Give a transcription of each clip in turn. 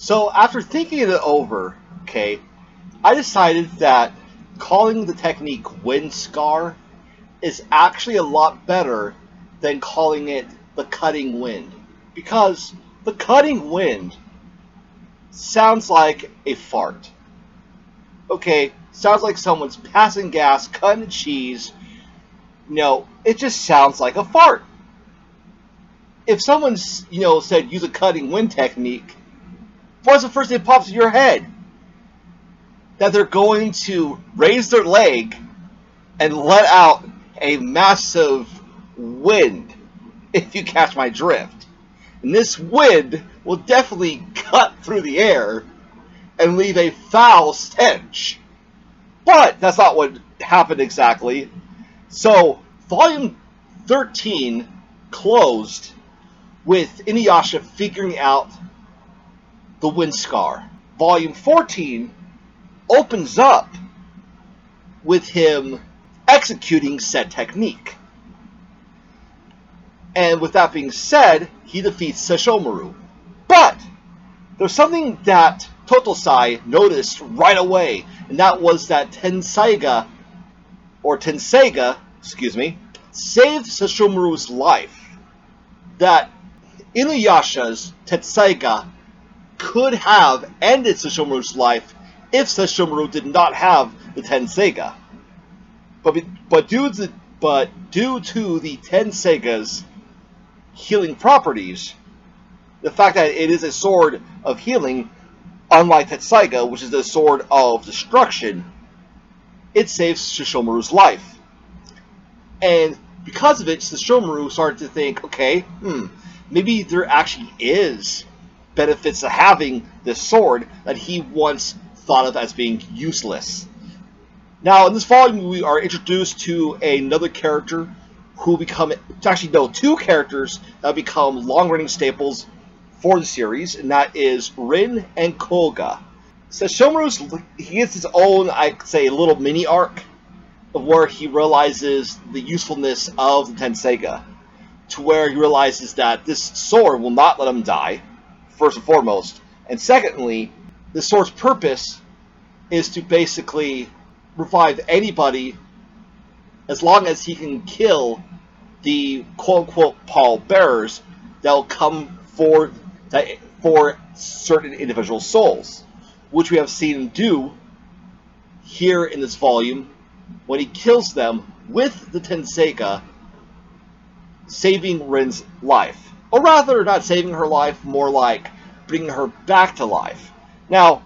So after thinking it over, okay, I decided that calling the technique wind scar is actually a lot better than calling it the cutting wind. Because the cutting wind sounds like a fart. Okay, sounds like someone's passing gas, cutting cheese. No, it just sounds like a fart. If someone's, said use a cutting wind technique, what's the first thing that pops in your head? That they're going to raise their leg and let out a massive wind, if you catch my drift. And this wind will definitely cut through the air and leave a foul stench. But that's not what happened exactly. So, Volume 13 closed with Inuyasha figuring out the wind scar. Volume 14 opens up with him executing said technique. And with that being said, he defeats Sesshoumaru. But there's something that Totosai noticed right away, and that was that Tenseiga, saved Sesshomaru's life. That Inuyasha's Tettsuga could have ended Sesshomaru's life if Sesshomaru did not have the Tenseiga. But due to the Tenseiga's healing properties, the fact that it is a sword of healing, unlike Tettsuga, which is the sword of destruction, it saves Sesshomaru's life. And because of it, Sesshomaru started to think, okay, maybe there actually is benefits to having this sword that he once thought of as being useless. Now, in this volume, we are introduced to another character two characters that become long-running staples for the series, and that is Rinne and Kouga. He gets his own, I'd say, little mini arc of where he realizes the usefulness of the Tenseiga, to where he realizes that this sword will not let him die, first and foremost, and secondly, the sword's purpose is to basically revive anybody as long as he can kill the quote-unquote pallbearers that will come for certain individual souls, which we have seen him do here in this volume when he kills them with the Tenseiga, saving Rinne's life. Or rather, not saving her life, more like bringing her back to life. Now,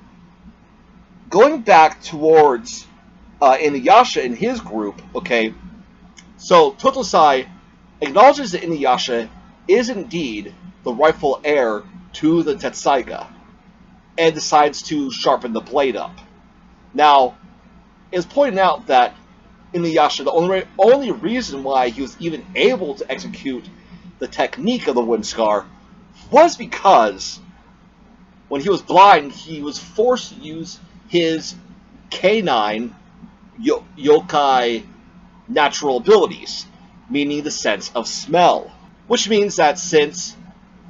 going back towards Inuyasha and his group, okay, so Totosai acknowledges that Inuyasha is indeed the rightful heir to the Tenseiga, and decides to sharpen the blade up. Now, it's pointed out that Inuyasha, the only reason why he was even able to execute the technique of the wind scar was because when he was blind, he was forced to use his canine yokai natural abilities, meaning the sense of smell. Which means that since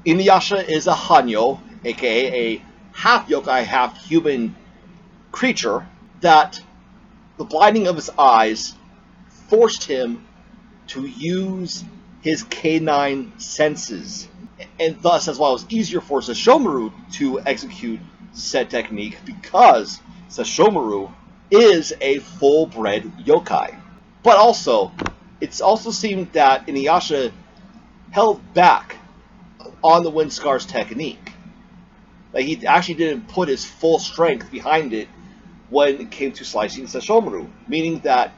Inuyasha is a Hanyo, aka a half yokai, half human creature, that the blinding of his eyes forced him to use his canine senses. And thus, as well, it was easier for Sesshomaru to execute said technique because Sesshomaru is a full-bred yokai. But also, it's also seemed that Inuyasha held back on the wind scar's technique. Like, he actually didn't put his full strength behind it when it came to slicing Sesshomaru, meaning that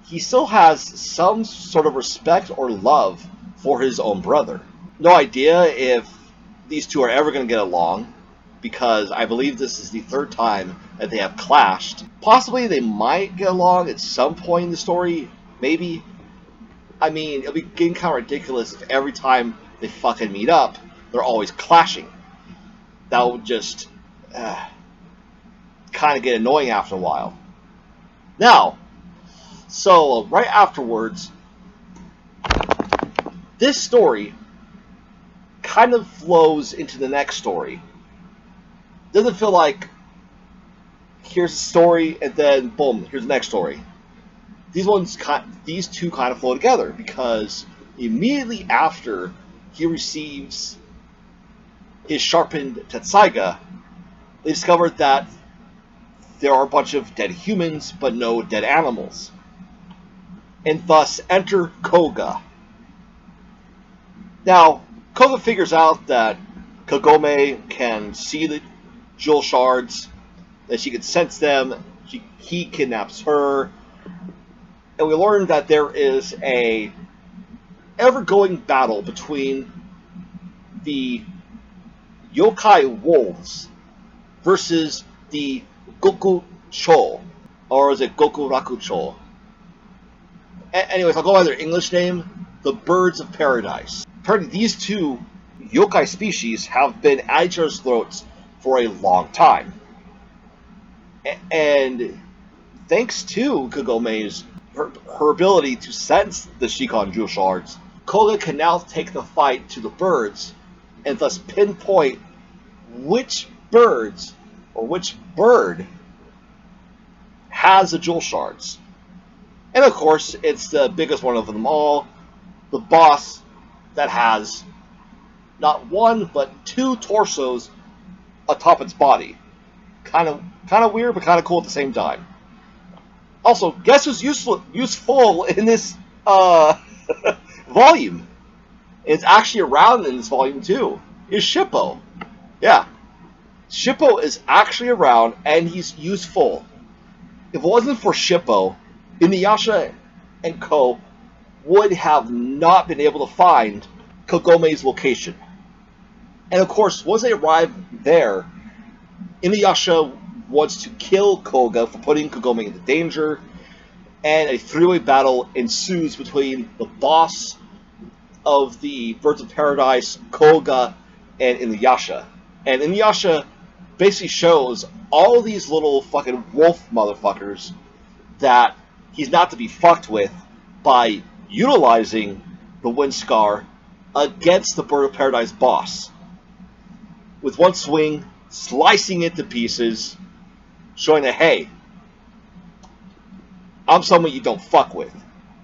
he still has some sort of respect or love for his own brother. No idea if these two are ever going to get along, because I believe this is the third time that they have clashed. Possibly they might get along at some point in the story, maybe. I mean, it'll be getting kind of ridiculous if every time they fucking meet up, they're always clashing. That would just kind of get annoying after a while. Now, so right afterwards, this story kind of flows into the next story. doesn't feel like here's a story and then boom, here's the next story. These two kind of flow together because immediately after he receives his sharpened Tenseiga, they discovered that there are a bunch of dead humans but no dead animals. And thus enter Kouga. Now, Kouga figures out that Kagome can see the jewel shards, that she can sense them, he kidnaps her, and we learn that there is a ever-going battle between the yokai wolves versus the Goku-cho, or is it Goku-raku-cho? Anyways, I'll go by their English name, the Birds of Paradise. Apparently, these two yokai species have been at each other's throats for a long time. And thanks to Kagome's her ability to sense the Shikon jewel shards, Kouga can now take the fight to the birds and thus pinpoint which birds or which bird has the jewel shards. And of course, it's the biggest one of them all, the boss that has not one but two torsos atop its body. Kind of weird, but kind of cool at the same time. Also, guess who's useful in this volume? It's actually around in this volume too. Is Shippo? Yeah, Shippo is actually around and he's useful. If it wasn't for Shippo, Inuyasha and Co. would have not been able to find Kagome's location. And of course, once they arrive there, Inuyasha wants to kill Kouga for putting Kagome into danger, and a three-way battle ensues between the boss of the Birds of Paradise, Kouga, and Inuyasha. And Inuyasha basically shows all these little fucking wolf motherfuckers that he's not to be fucked with by utilizing the Wind Scar against the Bird of Paradise boss. With one swing, slicing it to pieces, showing that, hey, I'm someone you don't fuck with.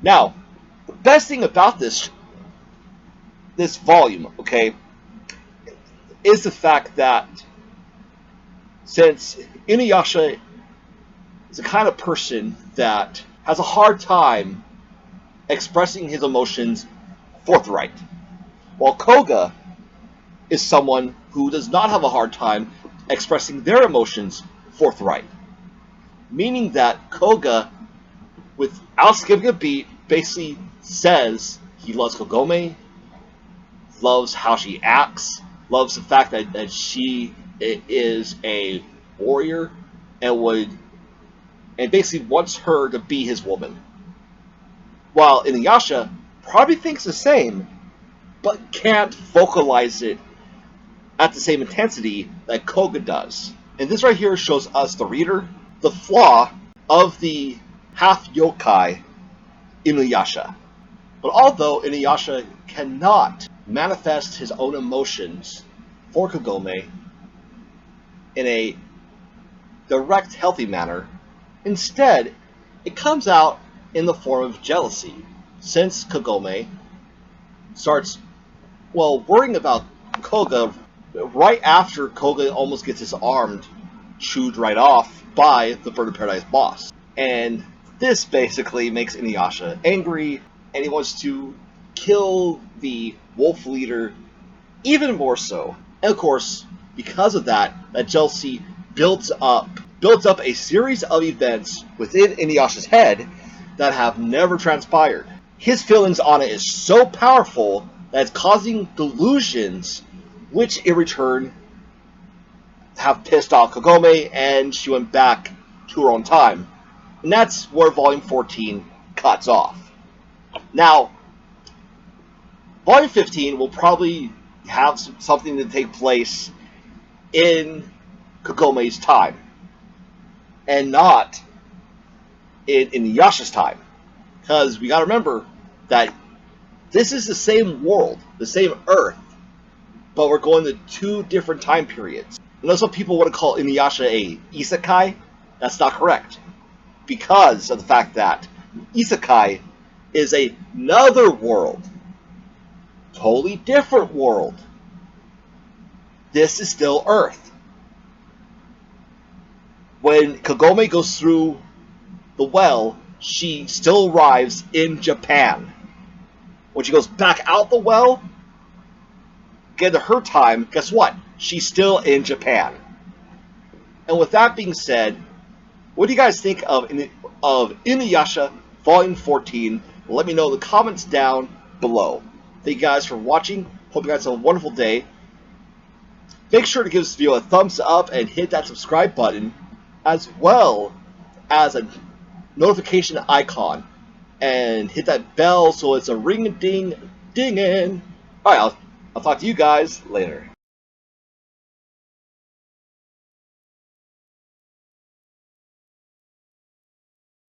Now, the best thing about this volume, okay, is the fact that since Inuyasha is the kind of person that has a hard time expressing his emotions forthright, while Kouga is someone who does not have a hard time expressing their emotions forthright. Meaning that Kouga, without skipping a beat, basically says he loves Kagome, loves how she acts, loves the fact that she is a warrior, and basically wants her to be his woman. While Inuyasha probably thinks the same, but can't vocalize it at the same intensity that Kouga does. And this right here shows us, the reader, the flaw of the half-yokai Inuyasha. But although Inuyasha cannot manifest his own emotions for Kagome in a direct, healthy manner, instead, it comes out in the form of jealousy, since Kagome starts, worrying about Kouga right after Kouga almost gets his arm chewed right off by the Bird of Paradise boss. And this basically makes Inuyasha angry, and he wants to kill the wolf leader even more so. And of course, because of that jealousy builds up a series of events within Inuyasha's head that have never transpired. His feelings on it is so powerful that it's causing delusions, which in return have pissed off Kagome, and she went back to her own time. And that's where Volume 14 cuts off. Now, Volume 15 will probably have something to take place in Kagome's time, and not in Inuyasha's time. Because we gotta remember that this is the same world, the same Earth, but we're going to two different time periods. I know some people want to call Inuyasha a isekai. That's not correct. Because of the fact that isekai is another world. Totally different world. This is still Earth. When Kagome goes through the well, she still arrives in Japan. When she goes back out the well, get to her time, guess what? She's still in Japan. And with that being said, what do you guys think of Inuyasha Volume 14? Let me know in the comments down below. Thank you guys for watching. Hope you guys have a wonderful day. Make sure to give this video a thumbs up and hit that subscribe button, as well as a notification icon. And hit that bell so it's a ring-a-ding-dingin'. Alright, I'll talk to you guys later.